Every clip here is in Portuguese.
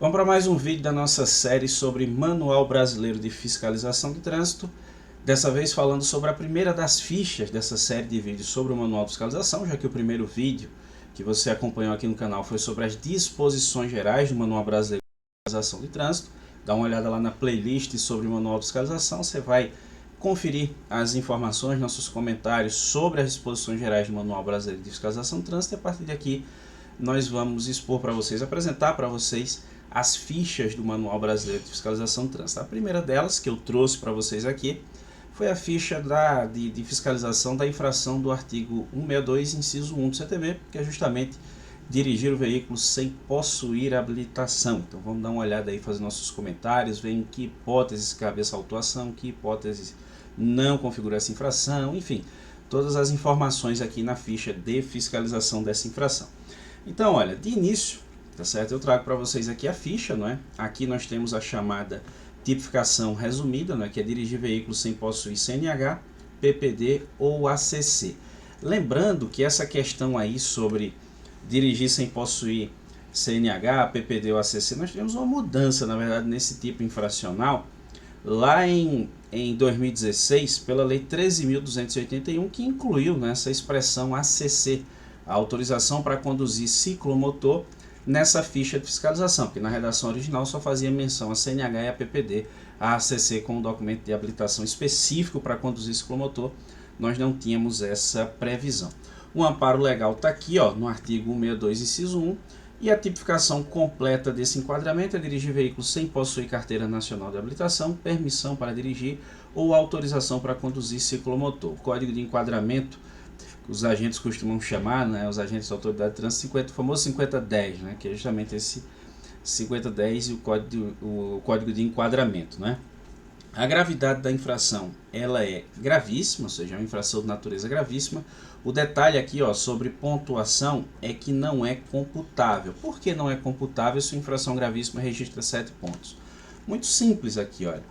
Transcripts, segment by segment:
Vamos para mais um vídeo da nossa série sobre Manual Brasileiro de Fiscalização de Trânsito. Dessa vez falando sobre a primeira das fichas dessa série de vídeos sobre o Manual de Fiscalização, já que o primeiro vídeo que você acompanhou aqui no canal foi sobre as disposições gerais do Manual Brasileiro de Fiscalização de Trânsito. Dá uma olhada lá na playlist sobre o Manual de Fiscalização, você vai conferir as informações, nossos comentários sobre as disposições gerais do Manual Brasileiro de Fiscalização de Trânsito, e a partir daqui nós vamos expor para vocês, apresentar para vocês as fichas do Manual Brasileiro de Fiscalização de Trânsito. A primeira delas, que eu trouxe para vocês aqui, foi a ficha de fiscalização da infração do artigo 162, inciso 1 do CTB, que é justamente dirigir o veículo sem possuir habilitação. Então vamos dar uma olhada aí, fazer nossos comentários, ver em que hipóteses cabe essa autuação, que hipóteses não configura essa infração, enfim, todas as informações aqui na ficha de fiscalização dessa infração. Então, olha, de início, tá certo? Eu trago para vocês aqui a ficha, não é? Aqui nós temos a chamada tipificação resumida, não é? Que é dirigir veículo sem possuir CNH, PPD ou ACC. Lembrando que essa questão aí sobre dirigir sem possuir CNH, PPD ou ACC, nós tivemos uma mudança, na verdade, nesse tipo infracional, lá em 2016, pela Lei 13.281, que incluiu nessa expressão ACC, a autorização para conduzir ciclomotor, nessa ficha de fiscalização, porque na redação original só fazia menção a CNH e a PPD, a ACC com um documento de habilitação específico para conduzir ciclomotor, nós não tínhamos essa previsão. O amparo legal está aqui, ó, no artigo 162, inciso 1, e a tipificação completa desse enquadramento é dirigir veículo sem possuir carteira nacional de habilitação, permissão para dirigir ou autorização para conduzir ciclomotor. O código de enquadramento, os agentes costumam chamar, né, os agentes da autoridade de trânsito, o famoso 5010, né, que é justamente esse 5010 e o código de enquadramento, né. A gravidade da infração, ela é gravíssima, ou seja, é uma infração de natureza gravíssima. O detalhe aqui, ó, sobre pontuação é que não é computável. Por que não é computável se a infração gravíssima registra 7 pontos? Muito simples aqui, olha.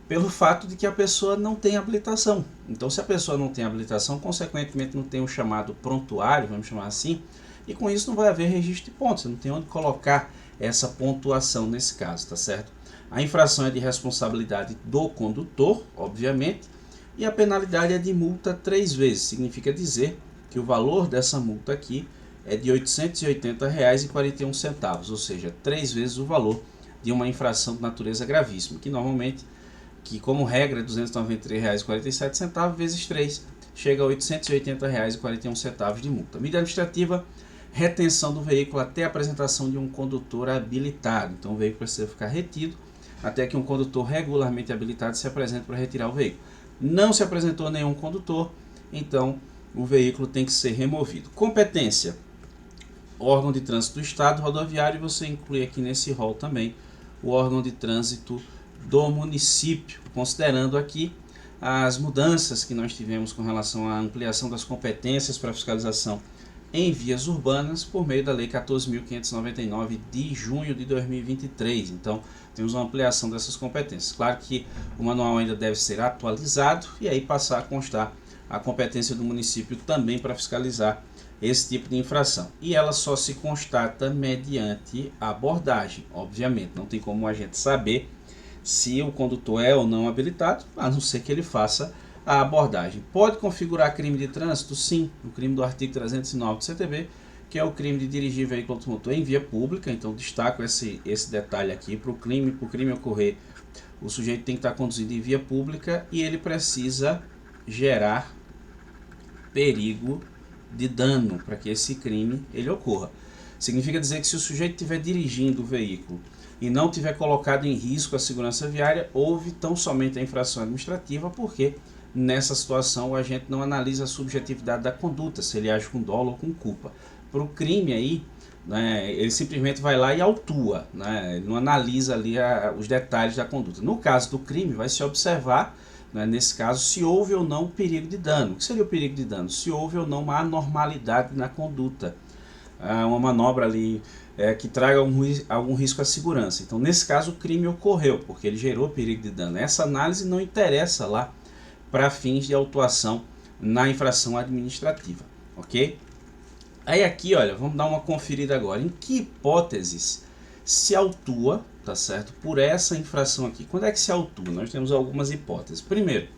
Pelo fato de que a pessoa não tem habilitação. Então, se a pessoa não tem habilitação, consequentemente não tem o chamado prontuário, vamos chamar assim, e com isso não vai haver registro de pontos, você não tem onde colocar essa pontuação nesse caso, tá certo? A infração é de responsabilidade do condutor, obviamente, e a penalidade é de multa 3 vezes, significa dizer que o valor dessa multa aqui é de R$ 880,41, ou seja, 3 vezes o valor de uma infração de natureza gravíssima, que normalmente, que como regra é R$ 293,47 vezes 3, chega a R$ 880,41 de multa. Medida administrativa, retenção do veículo até a apresentação de um condutor habilitado. Então o veículo precisa ficar retido até que um condutor regularmente habilitado se apresente para retirar o veículo. Não se apresentou nenhum condutor, então o veículo tem que ser removido. Competência, órgão de trânsito do Estado rodoviário, e você inclui aqui nesse rol também o órgão de trânsito do município, considerando aqui as mudanças que nós tivemos com relação à ampliação das competências para fiscalização em vias urbanas por meio da Lei 14.599 de junho de 2023. Então, temos uma ampliação dessas competências. Claro que o manual ainda deve ser atualizado e aí passar a constar a competência do município também para fiscalizar esse tipo de infração. E ela só se constata mediante abordagem, obviamente. Não tem como a gente saber se o condutor é ou não habilitado, a não ser que ele faça a abordagem. Pode configurar crime de trânsito? Sim, o crime do artigo 309 do CTB, que é o crime de dirigir veículo automotor em via pública. Então destaco esse detalhe aqui. Para o crime ocorrer, o sujeito tem que estar conduzindo em via pública e ele precisa gerar perigo de dano para que esse crime ele ocorra. Significa dizer que se o sujeito estiver dirigindo o veículo e não tiver colocado em risco a segurança viária, houve tão somente a infração administrativa, porque nessa situação o agente não analisa a subjetividade da conduta, se ele age com dolo ou com culpa. Para o crime aí, né, ele simplesmente vai lá e autua, né, ele não analisa ali os detalhes da conduta. No caso do crime, vai se observar, né, nesse caso, se houve ou não perigo de dano. O que seria o perigo de dano? Se houve ou não uma anormalidade na conduta, uma manobra ali que traga algum risco à segurança. Então, nesse caso, o crime ocorreu, porque ele gerou perigo de dano. Essa análise não interessa lá para fins de autuação na infração administrativa, ok? Aí aqui, olha, vamos dar uma conferida agora. Em que hipóteses se autua, tá certo, por essa infração aqui. Quando é que se autua? Nós temos algumas hipóteses. Primeiro,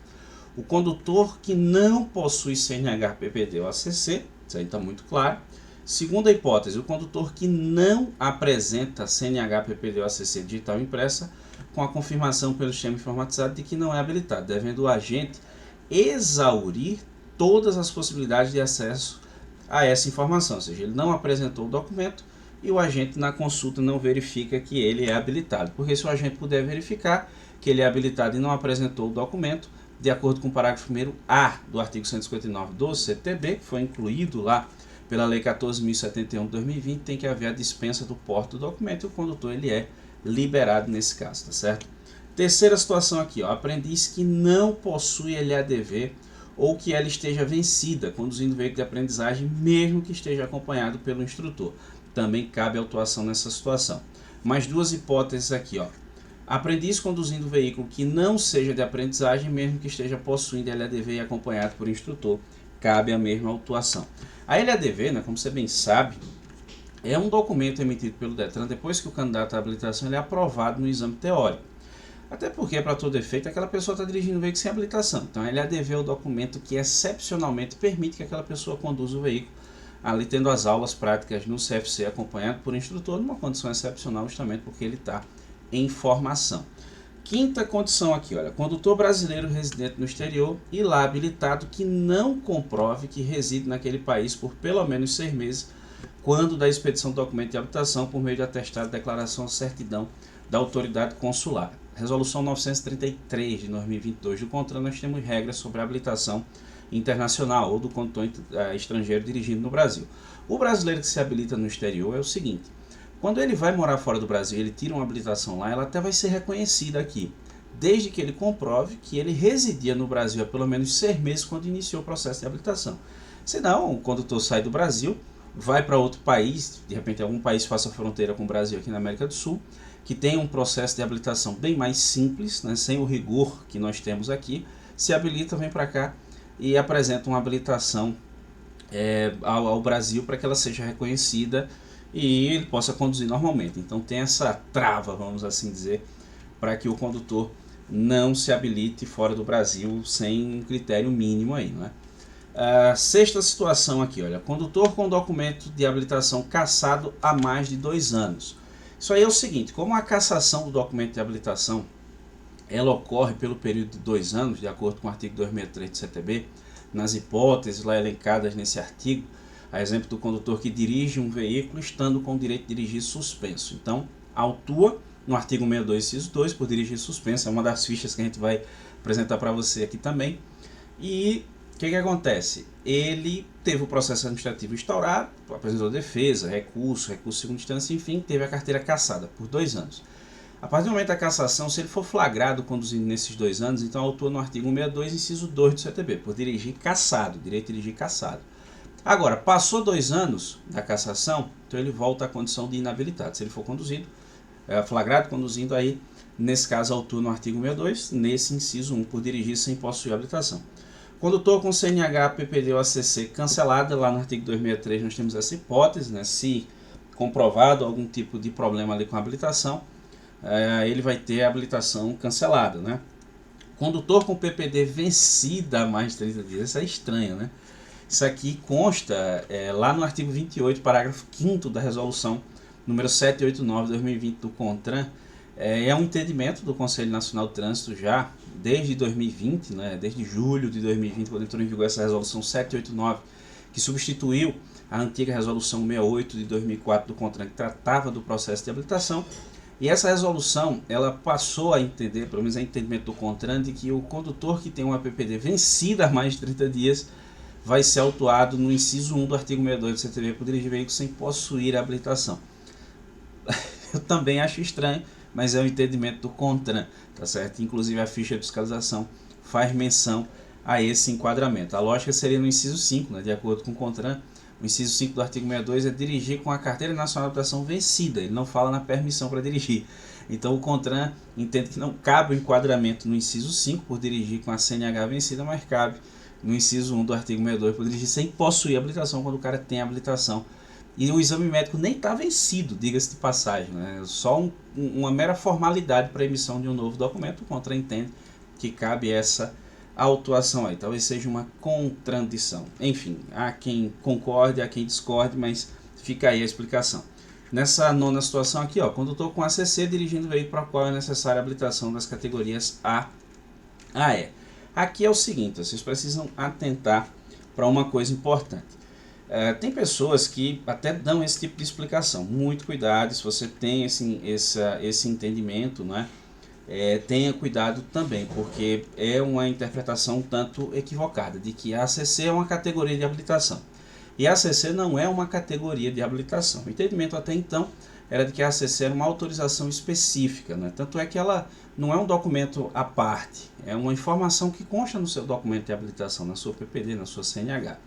o condutor que não possui CNH, PPD ou ACC, isso aí está muito claro. Segunda hipótese, o condutor que não apresenta CNH, PPD ou ACC digital impressa, com a confirmação pelo sistema informatizado de que não é habilitado, devendo o agente exaurir todas as possibilidades de acesso a essa informação, ou seja, ele não apresentou o documento e o agente na consulta não verifica que ele é habilitado, porque se o agente puder verificar que ele é habilitado e não apresentou o documento, de acordo com o parágrafo 1º-A do artigo 159 do CTB, que foi incluído lá pela Lei 14.071 de 2020, tem que haver a dispensa do porte do documento e o condutor ele é liberado nesse caso, tá certo? Terceira situação aqui, ó, aprendiz que não possui LADV ou que ela esteja vencida, conduzindo o veículo de aprendizagem, mesmo que esteja acompanhado pelo instrutor. Também cabe autuação nessa situação. Mais duas hipóteses aqui, ó. Aprendiz conduzindo o veículo que não seja de aprendizagem, mesmo que esteja possuindo LADV e acompanhado por instrutor, cabe a mesma autuação. A LADV, né, como você bem sabe, é um documento emitido pelo Detran depois que o candidato à habilitação ele é aprovado no exame teórico. Até porque, para todo efeito, aquela pessoa está dirigindo o veículo sem habilitação. Então, a LADV é o documento que excepcionalmente permite que aquela pessoa conduza o veículo, ali tendo as aulas práticas no CFC acompanhado por instrutor, numa condição excepcional, justamente porque ele está em formação. Quinta condição aqui, olha, condutor brasileiro residente no exterior e lá habilitado que não comprove que reside naquele país por pelo menos 6 meses, quando da expedição do documento de habilitação por meio de atestado, declaração ou certidão da autoridade consular. Resolução 933 de 2022 do CONTRAN, nós temos regras sobre a habilitação internacional ou do condutor estrangeiro dirigindo no Brasil. O brasileiro que se habilita no exterior é o seguinte: quando ele vai morar fora do Brasil, ele tira uma habilitação lá, ela até vai ser reconhecida aqui, desde que ele comprove que ele residia no Brasil há pelo menos 6 meses quando iniciou o processo de habilitação. Senão, o condutor sai do Brasil, vai para outro país, de repente algum país faça fronteira com o Brasil aqui na América do Sul, que tem um processo de habilitação bem mais simples, né, sem o rigor que nós temos aqui, se habilita, vem para cá e apresenta uma habilitação ao Brasil para que ela seja reconhecida e ele possa conduzir normalmente. Então tem essa trava, vamos assim dizer, para que o condutor não se habilite fora do Brasil sem um critério mínimo aí, não é? Sexta situação aqui, olha, condutor com documento de habilitação cassado há mais de 2 anos. Isso aí é o seguinte: como a cassação do documento de habilitação ela ocorre pelo período de 2 anos, de acordo com o artigo 263 do CTB, nas hipóteses lá elencadas nesse artigo, a exemplo do condutor que dirige um veículo estando com o direito de dirigir suspenso. Então, autua no artigo 62, inciso 2, por dirigir suspenso, é uma das fichas que a gente vai apresentar para você aqui também. E o que acontece? Ele teve o processo administrativo instaurado, apresentou defesa, recurso de segunda instância, enfim, teve a carteira cassada por 2 anos. A partir do momento da cassação, se ele for flagrado conduzindo nesses 2 anos, então autua no artigo 162, inciso 2 do CTB, por dirigir cassado, direito de dirigir cassado. Agora, passou 2 anos da cassação, então ele volta à condição de inabilitado. Se ele for conduzido, flagrado conduzindo, aí, nesse caso, autua no artigo 162, nesse inciso 1, por dirigir sem possuir habilitação. Condutor com CNH, PPD ou ACC cancelada, lá no artigo 263 nós temos essa hipótese, né? Se comprovado algum tipo de problema ali com a habilitação, ele vai ter a habilitação cancelada, né? Condutor com PPD vencida há mais de 30 dias, isso é estranho, né? Isso aqui consta lá no artigo 28, parágrafo 5º da resolução número 789 de 2020 do CONTRAN. É um entendimento do Conselho Nacional de Trânsito já desde 2020, né, desde julho de 2020, quando entrou em vigor essa resolução 789, que substituiu a antiga resolução 68 de 2004 do CONTRAN, que tratava do processo de habilitação. E essa resolução, ela passou a entender, pelo menos é entendimento do CONTRAN, de que o condutor que tem uma PPD vencida há mais de 30 dias vai ser autuado no inciso 1 do artigo 62 do CTB por dirigir veículo sem possuir habilitação. Eu também acho estranho, mas é o entendimento do CONTRAN, tá certo? Inclusive a ficha de fiscalização faz menção a esse enquadramento. A lógica seria no inciso 5, né? De acordo com o CONTRAN, o inciso 5 do artigo 62 é dirigir com a Carteira Nacional de Habilitação vencida, ele não fala na permissão para dirigir. Então o CONTRAN entende que não cabe o enquadramento no inciso 5 por dirigir com a CNH vencida, mas cabe no inciso 1 do artigo 62 por dirigir sem possuir habilitação, quando o cara tem habilitação E o exame médico nem está vencido, diga-se de passagem, né? Só uma mera formalidade para a emissão de um novo documento. O CONTRAN entende que cabe essa autuação aí. Talvez seja uma contradição. Enfim, há quem concorde, há quem discorde, mas fica aí a explicação. Nessa nona situação aqui, ó, condutor com ACC dirigindo o veículo para o qual é necessária a habilitação das categorias A a E. Aqui é o seguinte, vocês precisam atentar para uma coisa importante. Tem pessoas que até dão esse tipo de explicação. Muito cuidado, se você tem esse entendimento, né? Tenha cuidado também, porque é uma interpretação um tanto equivocada, de que a ACC é uma categoria de habilitação. E a ACC não é uma categoria de habilitação. O entendimento até então era de que a ACC era uma autorização específica, né? Tanto é que ela não é um documento à parte, é uma informação que consta no seu documento de habilitação, na sua PPD, na sua CNH.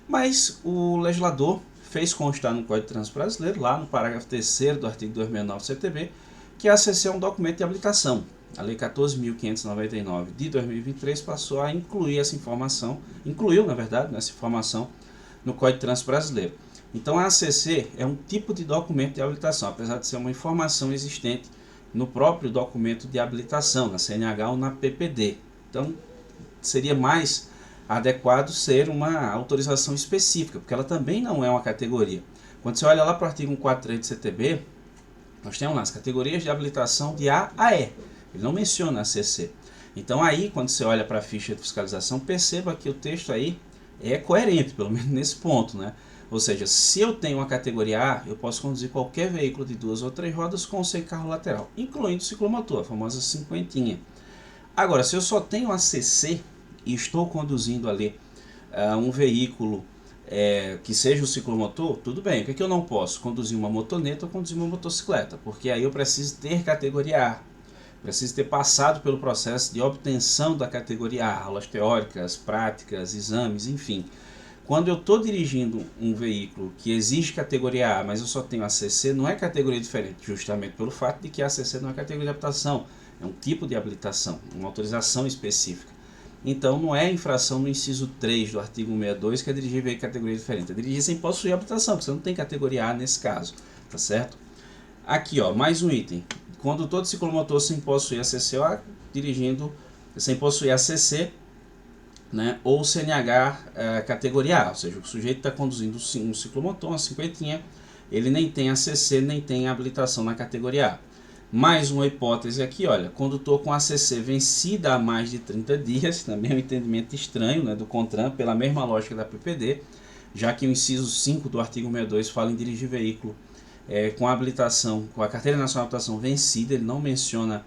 Mas o legislador fez constar no Código de Trânsito Brasileiro, lá no parágrafo 3º do artigo 269 do CTB, que a ACC é um documento de habilitação. A Lei 14.599 de 2023 passou a incluir essa informação, incluiu, na verdade, essa informação no Código de Trânsito Brasileiro. Então a ACC é um tipo de documento de habilitação, apesar de ser uma informação existente no próprio documento de habilitação, na CNH ou na PPD. Então seria mais adequado ser uma autorização específica, porque ela também não é uma categoria. Quando você olha lá para o artigo 143 do CTB, nós temos lá as categorias de habilitação de A a E. Ele não menciona a ACC. Então aí, quando você olha para a ficha de fiscalização, perceba que o texto aí é coerente, pelo menos nesse ponto, né? Ou seja, se eu tenho uma categoria A, eu posso conduzir qualquer veículo de 2 ou 3 rodas com sem carro lateral, incluindo o ciclomotor, a famosa cinquentinha. Agora, se eu só tenho a CC e estou conduzindo ali um veículo que seja o ciclomotor, tudo bem. O que eu não posso? Conduzir uma motoneta ou conduzir uma motocicleta, porque aí eu preciso ter categoria A. Preciso ter passado pelo processo de obtenção da categoria A, aulas teóricas, práticas, exames, enfim. Quando eu estou dirigindo um veículo que exige categoria A, mas eu só tenho a CC, não é categoria diferente, justamente pelo fato de que a CC não é categoria de habilitação, é um tipo de habilitação, uma autorização específica. Então não é infração no inciso 3 do artigo 162 que é dirigir veículo de categoria diferente, é dirigir sem possuir habilitação, porque você não tem categoria A nesse caso, tá certo? Aqui, ó, mais um item. Condutor de ciclomotor sem possuir a CCO, dirigindo sem possuir a CC, né, ou CNH categoria A, ou seja, o sujeito está conduzindo um ciclomotor, uma cinquentinha, ele nem tem a CC, nem tem a habilitação na categoria A. Mais uma hipótese aqui, olha, condutor com a CC vencida há mais de 30 dias, também é um entendimento estranho, né, do CONTRAN, pela mesma lógica da PPD, já que o inciso 5 do artigo 62 fala em dirigir veículo com a habilitação, com a carteira nacional de habilitação vencida, ele não menciona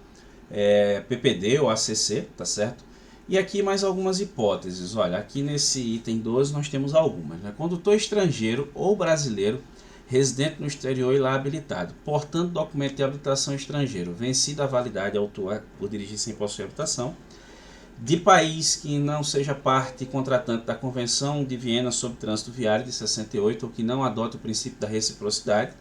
PPD ou ACC, tá certo? E aqui mais algumas hipóteses, olha, aqui nesse item 12 nós temos algumas, né? Condutor estrangeiro ou brasileiro residente no exterior e lá habilitado, portando documento de habilitação estrangeiro, vencida a validade autuar por dirigir sem possuir habilitação, de país que não seja parte contratante da Convenção de Viena sobre Trânsito Viário de 68 ou que não adote o princípio da reciprocidade,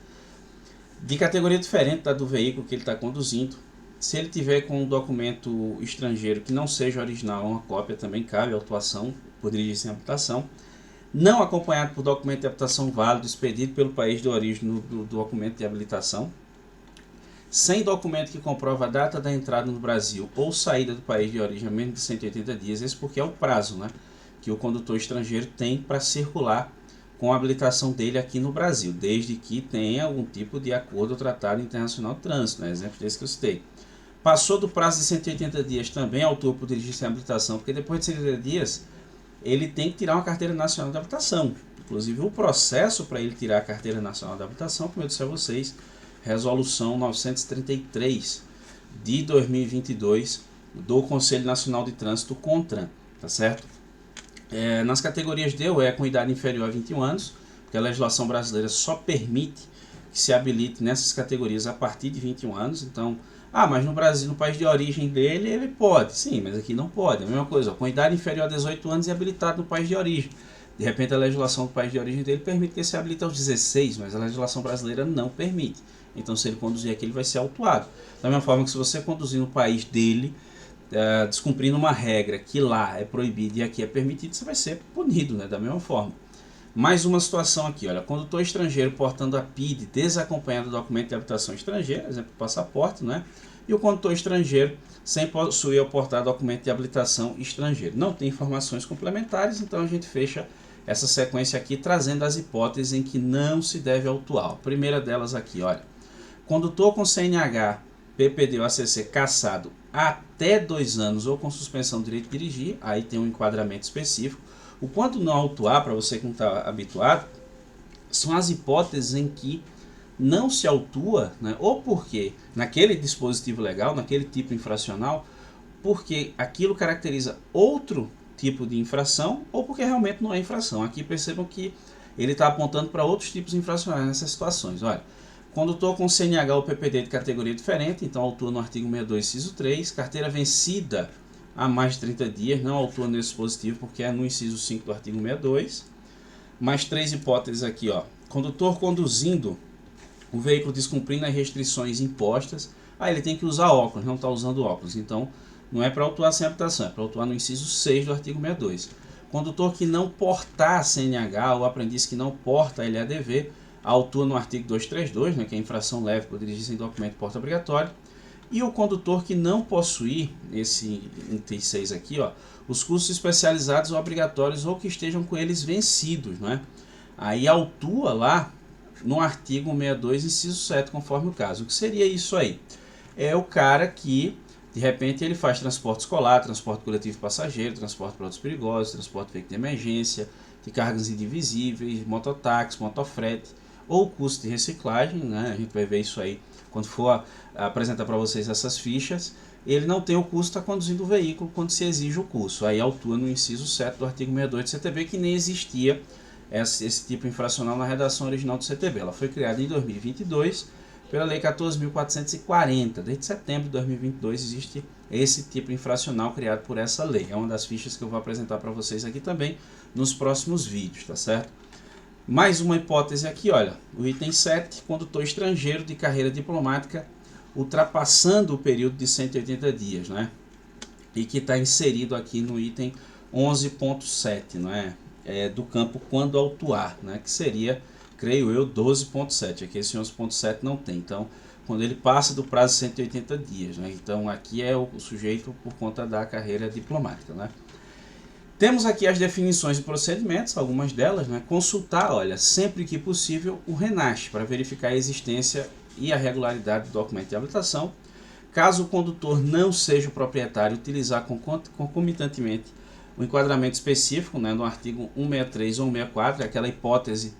de categoria diferente da do veículo que ele está conduzindo. Se ele tiver com um documento estrangeiro que não seja original, uma cópia também cabe autuação por dirigir sem habilitação. Não acompanhado por documento de habilitação válido expedido pelo país de origem do documento de habilitação. Sem documento que comprova a data da entrada no Brasil ou saída do país de origem a menos de 180 dias. Esse porque é o prazo, né, que o condutor estrangeiro tem para circular com a habilitação dele aqui no Brasil, desde que tenha algum tipo de acordo ou tratado internacional de trânsito, né, exemplo desse que eu citei. Passou do prazo de 180 dias também autor por dirigir sem habilitação, porque depois de 180 dias ele tem que tirar uma carteira nacional de habilitação. Inclusive o processo para ele tirar a carteira nacional de habilitação, como eu disse a vocês, resolução 933 de 2022 do Conselho Nacional de Trânsito CONTRAN, tá certo? Nas categorias D ou E com idade inferior a 21 anos, porque a legislação brasileira só permite que se habilite nessas categorias a partir de 21 anos, então, mas no Brasil, no país de origem dele, ele pode, sim, mas aqui não pode, é a mesma coisa, com idade inferior a 18 anos e habilitado no país de origem. De repente a legislação do país de origem dele permite que ele se habilite aos 16, mas a legislação brasileira não permite. Então se ele conduzir aqui, ele vai ser autuado. Da mesma forma que se você conduzir no país dele, descumprindo uma regra que lá é proibida e aqui é permitido, você vai ser punido, né? Da mesma forma. Mais uma situação aqui, olha, condutor estrangeiro portando a PID desacompanhado do documento de habilitação estrangeira, exemplo, passaporte, né? E o condutor estrangeiro sem possuir ou portar documento de habilitação estrangeiro. Não tem informações complementares, então a gente fecha essa sequência aqui trazendo as hipóteses em que não se deve autuar. A primeira delas aqui, olha, condutor com CNH, PPD ou ACC cassado até 2 anos ou com suspensão do direito de dirigir, aí tem um enquadramento específico. O quando não autuar, para você que não está habituado, são as hipóteses em que não se autua, né, ou porque naquele dispositivo legal, naquele tipo infracional, porque aquilo caracteriza outro tipo de infração ou porque realmente não é infração. Aqui percebam que ele está apontando para outros tipos infracionais nessas situações. Olha, condutor com CNH ou PPD de categoria diferente, então autua no artigo 62, inciso 3, carteira vencida há mais de 30 dias, não autua nesse dispositivo porque é no inciso 5 do artigo 62. Mais 3 hipóteses aqui, ó. Condutor conduzindo o veículo descumprindo as restrições impostas, aí ele tem que usar óculos, não está usando óculos, então não é para autuar sem habilitação, é para autuar no inciso 6 do artigo 62. Condutor que não portar CNH ou aprendiz que não porta LADV, autua no artigo 232, né, que é infração leve por dirigir sem documento porta obrigatório. E o condutor que não possuir, esse item 6 aqui, ó, os cursos especializados ou obrigatórios ou que estejam com eles vencidos, né? Aí autua lá no artigo 62, inciso 7, conforme o caso. O que seria isso aí? É o cara que, de repente, ele faz transporte escolar, transporte coletivo de passageiro, transporte para outros perigosos, transporte veículo de emergência, de cargas indivisíveis, mototáxi, motofrete, ou custo de reciclagem, né? A gente vai ver isso aí quando for apresentar para vocês essas fichas. Ele não tem o custo, está conduzindo o veículo quando se exige o curso. Aí autua no inciso 7 do artigo 62 do CTB, que nem existia esse tipo infracional na redação original do CTB. Ela foi criada em 2022 pela Lei 14.440. Desde setembro de 2022 existe esse tipo infracional criado por essa lei. É uma das fichas que eu vou apresentar para vocês aqui também nos próximos vídeos, tá certo? Mais uma hipótese aqui, olha, o item 7, condutor estrangeiro de carreira diplomática ultrapassando o período de 180 dias, né? E que está inserido aqui no item 11.7, não é? Do campo quando autuar, né? Que seria, creio eu, 12.7. Aqui esse 11.7 não tem. Então, quando ele passa do prazo de 180 dias, né? Então, aqui é o sujeito por conta da carreira diplomática, né? Temos aqui as definições e procedimentos, algumas delas, né? Consultar, olha, sempre que possível, o RENASH para verificar a existência e a regularidade do documento de habilitação. Caso o condutor não seja o proprietário, utilizar concomitantemente o enquadramento específico, né, no artigo 163 ou 164, aquela hipótese,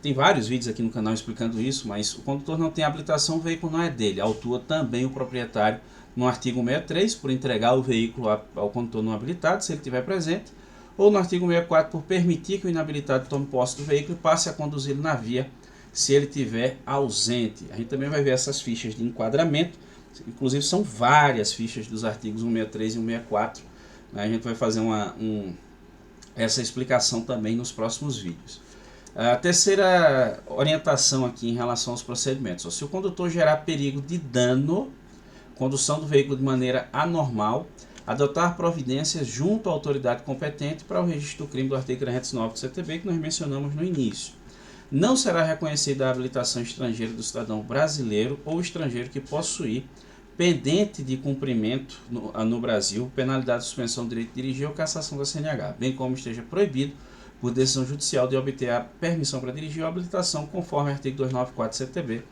tem vários vídeos aqui no canal explicando isso, mas o condutor não tem habilitação, o veículo não é dele, autua também o proprietário no artigo 163, por entregar o veículo ao condutor não habilitado, se ele estiver presente, ou no artigo 164, por permitir que o inabilitado tome posse do veículo e passe a conduzi-lo na via, se ele estiver ausente. A gente também vai ver essas fichas de enquadramento, inclusive são várias fichas dos artigos 163 e 164, né? A gente vai fazer essa explicação também nos próximos vídeos. A terceira orientação aqui em relação aos procedimentos. Se o condutor gerar perigo de dano, condução do veículo de maneira anormal, adotar providências junto à autoridade competente para o registro do crime do artigo 309 do CTB, que nós mencionamos no início. Não será reconhecida a habilitação estrangeira do cidadão brasileiro ou estrangeiro que possuir, pendente de cumprimento no Brasil, penalidade de suspensão do direito de dirigir ou cassação da CNH, bem como esteja proibido, por decisão judicial, de obter a permissão para dirigir ou habilitação, conforme o artigo 294 do CTB.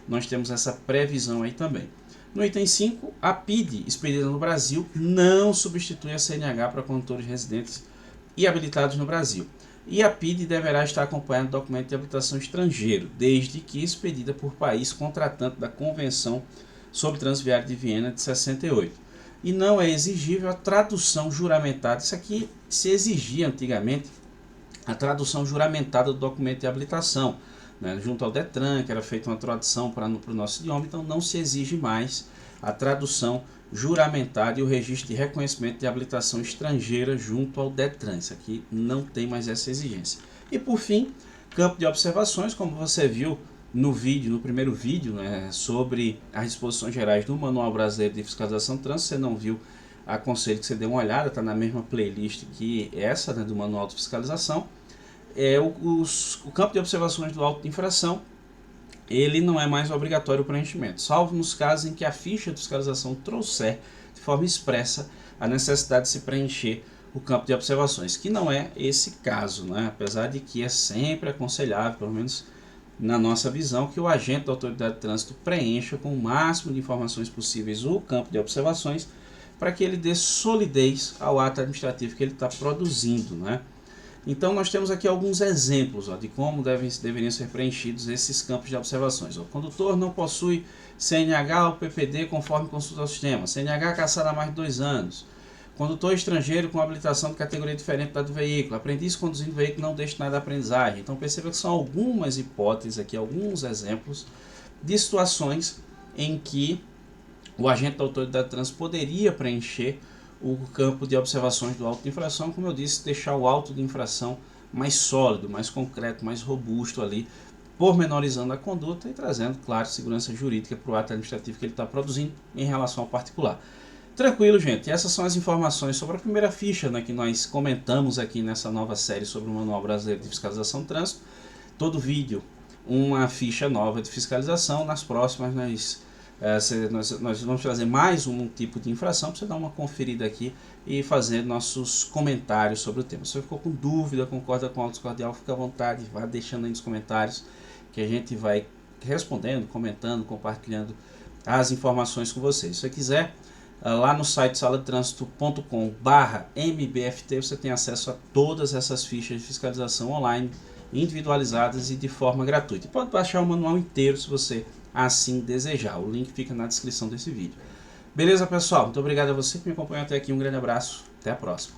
Nós temos essa previsão aí também. No item 5, a PID expedida no Brasil não substitui a CNH para condutores residentes e habilitados no Brasil. E a PID deverá estar acompanhada do documento de habilitação estrangeiro, desde que expedida por país contratante da Convenção sobre Trânsito Viário de Viena de 68. E não é exigível a tradução juramentada. Isso aqui se exigia antigamente, a tradução juramentada do documento de habilitação, né, junto ao DETRAN, que era feita uma tradução para o nosso idioma, então não se exige mais a tradução juramentada e o registro de reconhecimento de habilitação estrangeira junto ao DETRAN. Isso aqui não tem mais essa exigência. E por fim, campo de observações, como você viu no primeiro vídeo, né, sobre as disposições gerais do Manual Brasileiro de Fiscalização de Trânsito. Se você não viu, aconselho que você dê uma olhada, está na mesma playlist que essa, né, do Manual de Fiscalização. o campo de observações do auto de infração, ele não é mais obrigatório o preenchimento, salvo nos casos em que a ficha de fiscalização trouxer de forma expressa a necessidade de se preencher o campo de observações, que não é esse caso, né? Apesar de que é sempre aconselhável, pelo menos na nossa visão, que o agente da autoridade de trânsito preencha com o máximo de informações possíveis o campo de observações para que ele dê solidez ao ato administrativo que ele está produzindo, né? Então nós temos aqui alguns exemplos de como deveriam ser preenchidos esses campos de observações. O condutor não possui CNH ou PPD conforme consulta ao sistema, CNH cassado há mais de 2 anos, condutor estrangeiro com habilitação de categoria diferente da do veículo, aprendiz conduzindo veículo não destinado à aprendizagem. Então perceba que são algumas hipóteses aqui, alguns exemplos de situações em que o agente da autoridade de trânsito poderia preencher o campo de observações do auto de infração, como eu disse, deixar o auto de infração mais sólido, mais concreto, mais robusto ali, pormenorizando a conduta e trazendo, claro, segurança jurídica para o ato administrativo que ele está produzindo em relação ao particular. Tranquilo, gente, essas são as informações sobre a primeira ficha, né, que nós comentamos aqui nessa nova série sobre o Manual Brasileiro de Fiscalização do Trânsito. Todo vídeo, uma ficha nova de fiscalização. Nas próximas nós vamos trazer mais um tipo de infração para você dar uma conferida aqui e fazer nossos comentários sobre o tema. Se você ficou com dúvida, concorda com o auto cordial, fica à vontade, vá deixando aí nos comentários que a gente vai respondendo, comentando, compartilhando as informações com vocês. Se você quiser, lá no site saladetransito.com/mbft você tem acesso a todas essas fichas de fiscalização online, individualizadas e de forma gratuita. E pode baixar o manual inteiro se você assim desejar. O link fica na descrição desse vídeo. Beleza, pessoal? Muito obrigado a você que me acompanhou até aqui. Um grande abraço. Até a próxima.